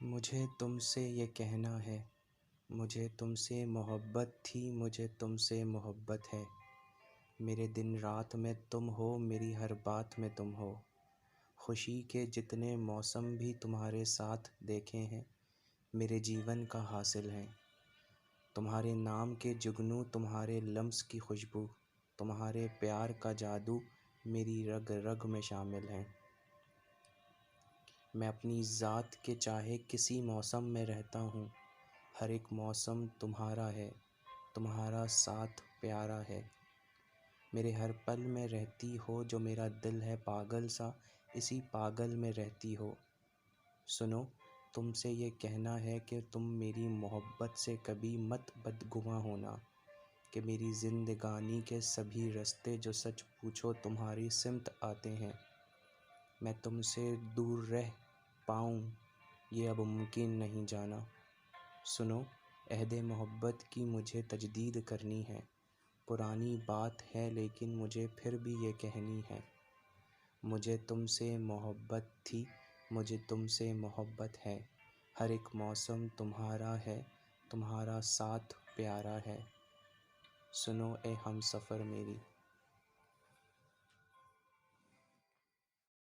مجھے تم سے یہ کہنا ہے، مجھے تم سے محبت تھی، مجھے تم سے محبت ہے۔ میرے دن رات میں تم ہو، میری ہر بات میں تم ہو۔ خوشی کے جتنے موسم بھی تمہارے ساتھ دیکھے ہیں، میرے جیون کا حاصل ہیں۔ تمہارے نام کے جگنو، تمہارے لمس کی خوشبو، تمہارے پیار کا جادو میری رگ رگ میں شامل ہے۔ میں اپنی ذات کے چاہے کسی موسم میں رہتا ہوں، ہر ایک موسم تمہارا ہے، تمہارا ساتھ پیارا ہے۔ میرے ہر پل میں رہتی ہو، جو میرا دل ہے پاگل سا، اسی پاگل میں رہتی ہو۔ سنو، تم سے یہ کہنا ہے کہ تم میری محبت سے کبھی مت بدگماں ہونا، کہ میری زندگانی کے سبھی رستے جو سچ پوچھو تمہاری سمت آتے ہیں۔ میں تم سے دور رہ پاؤں یہ اب ممکن نہیں جانا۔ سنو، عہد محبت کی مجھے تجدید کرنی ہے۔ پرانی بات ہے لیکن مجھے پھر بھی یہ کہنی ہے۔ مجھے تم سے محبت تھی، مجھے تم سے محبت ہے۔ ہر ایک موسم تمہارا ہے، تمہارا ساتھ پیارا ہے۔ سنو اے ہم سفر میری۔